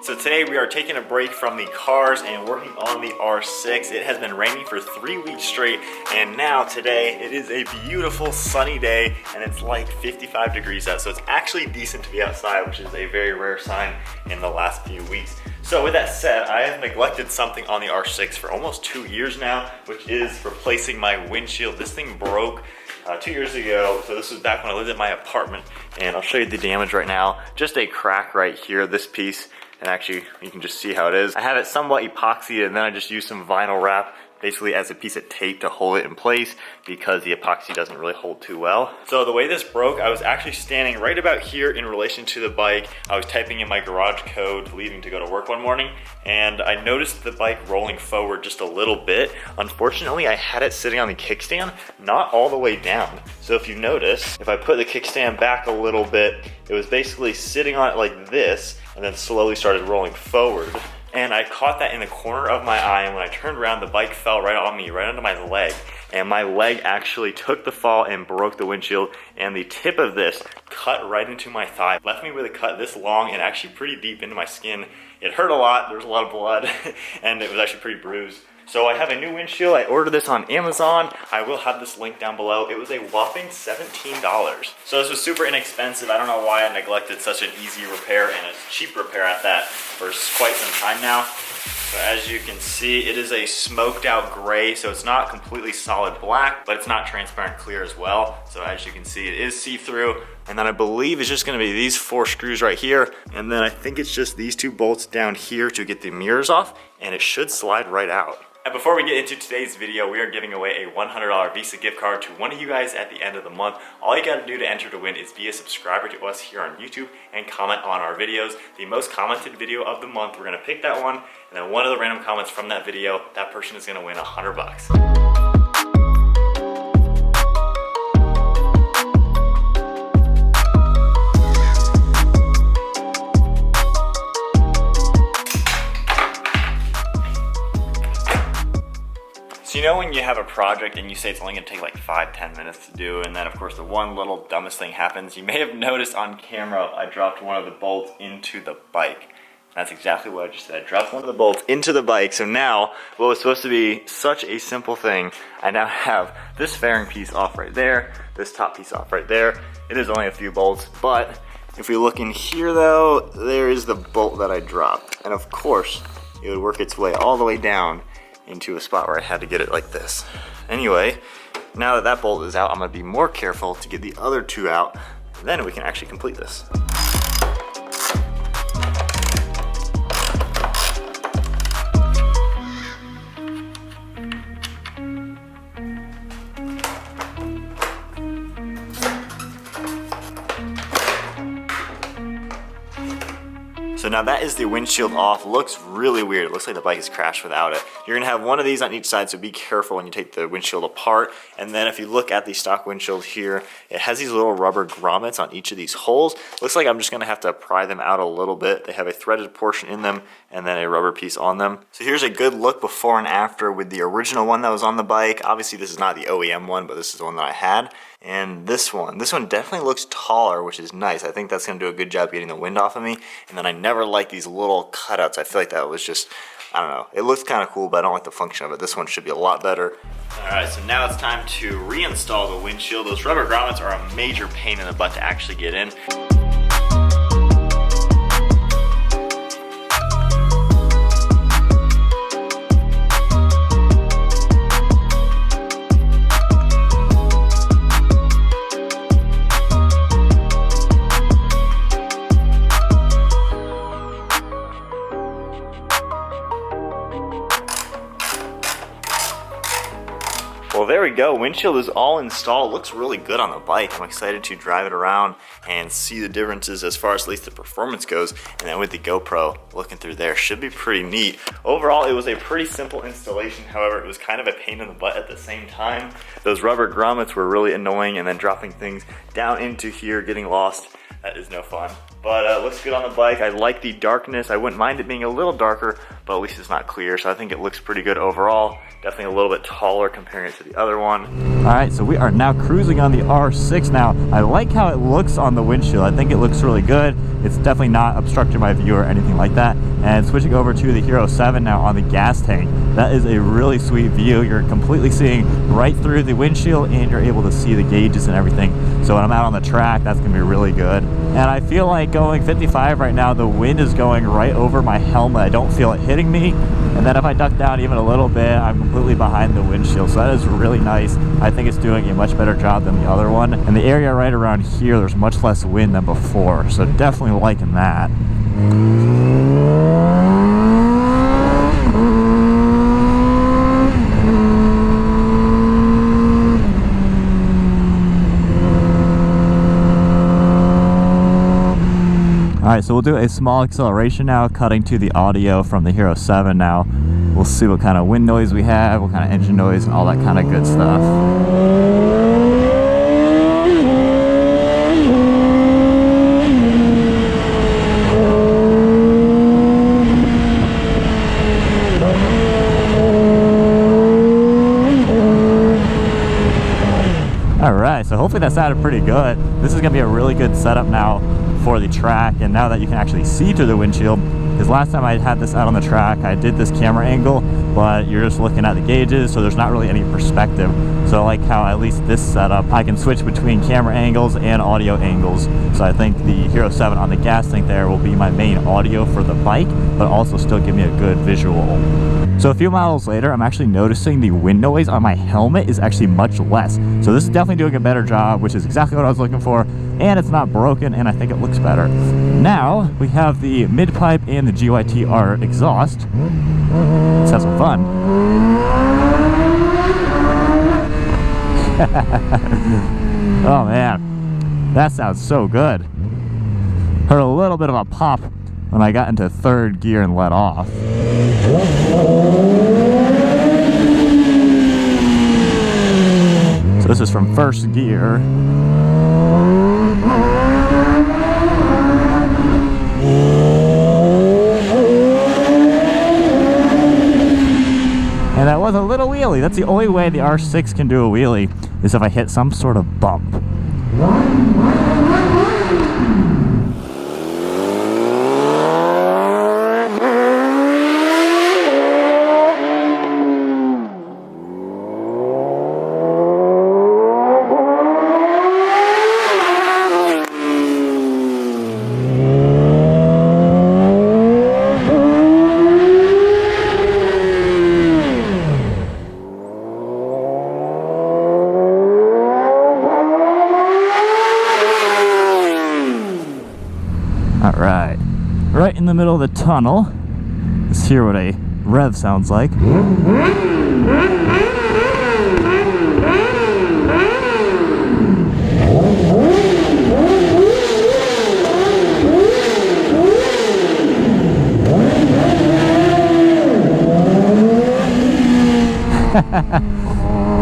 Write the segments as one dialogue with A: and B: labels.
A: Today we are taking a break from the cars and working on the R6. It has been raining for 3 weeks straight, and now today it is a beautiful sunny day and it's like 55 degrees out, so it's actually decent to be outside, which is a very rare sign in the last few weeks. So with that said, I have neglected something on the R6 for almost 2 years now, which is replacing my windshield. This thing broke 2 years ago, so this was back when I lived in my apartment, and I'll show you the damage right now. Just a crack right here, this piece. And actually, you can just see how it is. I have it somewhat epoxied, and then I just use some vinyl wrap basically as a piece of tape to hold it in place because the epoxy doesn't really hold too well. So the way this broke, I was actually standing right about here in relation to the bike. I was typing in my garage code leaving to go to work one morning, and I noticed the bike rolling forward just a little bit. Unfortunately, I had it sitting on the kickstand, not all the way down. So if you notice, if I put the kickstand back a little bit, it was basically sitting on it like this, and then slowly started rolling forward. And I caught that in the corner of my eye, and when I turned around, the bike fell right on me, right under my leg. And my leg actually took the fall and broke the windshield, and the tip of this cut right into my thigh. Left me with a cut this long and actually pretty deep into my skin. It hurt a lot, there was a lot of blood, and it was actually pretty bruised. So I have a new windshield. I ordered this on Amazon. I will have this link down below. It was a whopping $17. So this was super inexpensive. I don't know why I neglected such an easy repair and a cheap repair at that for quite some time now. So as you can see, it is a smoked out gray, so it's not completely solid black, but it's not transparent clear as well. So as you can see, it is see-through. And then I believe it's just gonna be these 4 screws right here. And then I think it's just these 2 bolts down here to get the mirrors off, and it should slide right out. And before we get into today's video, we are giving away a $100 Visa gift card to one of you guys at the end of the month. All you gotta do to enter to win is be a subscriber to us here on YouTube and comment on our videos. The most commented video of the month, we're gonna pick that one, and then one of the random comments from that video, that person is gonna win $100. So you know when you have a project and you say it's only gonna take like 5-10 minutes to do, and then of course the one little dumbest thing happens. You may have noticed on camera I dropped one of the bolts into the bike. That's exactly what I just said. I dropped one of the bolts into the bike. So now what was supposed to be such a simple thing, I now have this fairing piece off right there, this top piece off right there. It is only a few bolts, but if we look in here though, there is the bolt that I dropped. And of course, it would work its way all the way down into a spot where I had to get it like this. Anyway, now that that bolt is out, I'm gonna be more careful to get the other 2 out, then we can actually complete this. So now that is the windshield off. Looks really weird. It looks like the bike has crashed without it. You're gonna have one of these on each side, so be careful when you take the windshield apart. And then if you look at the stock windshield here, it has these little rubber grommets on each of these holes. Looks like I'm just gonna have to pry them out a little bit. They have a threaded portion in them and then a rubber piece on them. So here's a good look before and after with the original one that was on the bike. Obviously this is not the OEM one, but this is the one that I had. And this one definitely looks taller, which is nice. I think that's gonna do a good job getting the wind off of me. And then I never liked these little cutouts. I feel like that was just, I don't know. It looks kind of cool, but I don't like the function of it. This one should be a lot better. All right, so now it's time to reinstall the windshield. Those rubber grommets are a major pain in the butt to actually get in. Well, there we go. Windshield is all installed. Looks really good on the bike. I'm excited to drive it around and see the differences as far as at least the performance goes. And then with the GoPro, looking through there, should be pretty neat. Overall, it was a pretty simple installation. However, it was kind of a pain in the butt at the same time. Those rubber grommets were really annoying, and then dropping things down into here, getting lost. That is no fun. But it looks good on the bike. I like the darkness. I wouldn't mind it being a little darker, but at least it's not clear. So I think it looks pretty good overall. Definitely a little bit taller comparing it to the other one. All right, so we are now cruising on the R6 now. I like how it looks on the windshield. I think it looks really good. It's definitely not obstructing my view or anything like that. And switching over to the Hero 7 now on the gas tank. That is a really sweet view. You're completely seeing right through the windshield and you're able to see the gauges and everything. So when I'm out on the track, that's gonna be really good. And I feel like going 55 right now, the wind is going right over my helmet. I don't feel it hitting me. And then if I duck down even a little bit, I'm completely behind the windshield. So that is really nice. I think it's doing a much better job than the other one. And the area right around here, there's much less wind than before. So definitely liking that. Alright, so we'll do a small acceleration now, cutting to the audio from the Hero 7 now. We'll see what kind of wind noise we have, what kind of engine noise, and all that kind of good stuff. Alright, so hopefully that sounded pretty good. This is going to be a really good setup now for the track, and now that you can actually see through the windshield, because last time I had this out on the track, I did this camera angle, but you're just looking at the gauges, so there's not really any perspective. So I like how at least this setup, I can switch between camera angles and audio angles. So I think the Hero 7 on the gas tank there will be my main audio for the bike, but also still give me a good visual. So a few miles later, I'm actually noticing the wind noise on my helmet is actually much less. So this is definitely doing a better job, which is exactly what I was looking for. And it's not broken, and I think it looks better. Now, we have the Midpipe and the GYTR exhaust. Let's have some fun. Oh man, that sounds so good. Heard a little bit of a pop when I got into third gear and let off. So this is from first gear. And that was a little wheelie. That's the only way the R6 can do a wheelie, is if I hit some sort of bump. Alright, right in the middle of the tunnel. Let's hear what a rev sounds like.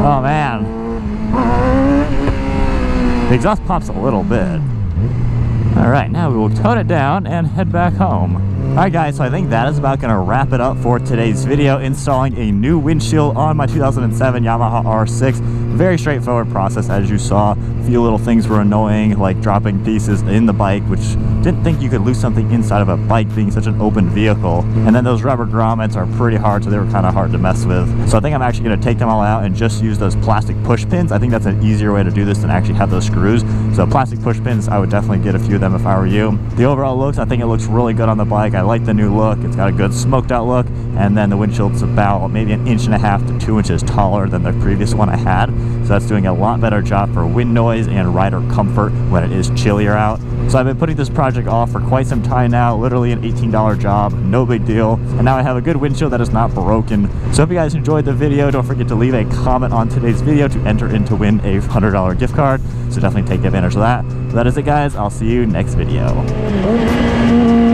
A: Oh man. The exhaust pops a little bit. Alright, now we will tone it down and head back home. Alright guys, so I think that is about going to wrap it up for today's video, installing a new windshield on my 2007 Yamaha R6. Very straightforward process, as you saw. A few little things were annoying, like dropping pieces in the bike, which didn't think you could lose something inside of a bike being such an open vehicle. And then those rubber grommets are pretty hard, so they were kind of hard to mess with. So I think I'm actually going to take them all out and just use those plastic push pins. I think that's an easier way to do this than actually have those screws. So plastic push pins, I would definitely get a few of them if I were you. The overall looks, I think it looks really good on the bike. I like the new look. It's got a good smoked out look, and then the windshield's about maybe 1.5 to 2 inches taller than the previous one I had. So that's doing a lot better job for wind noise and rider comfort when it is chillier out. So I've been putting this project off for quite some time now, literally an $18 job, no big deal. And now I have a good windshield that is not broken. So if you guys enjoyed the video, don't forget to leave a comment on today's video to enter in to win a $100 gift card. So definitely take advantage of that. So that is it guys, I'll see you next video.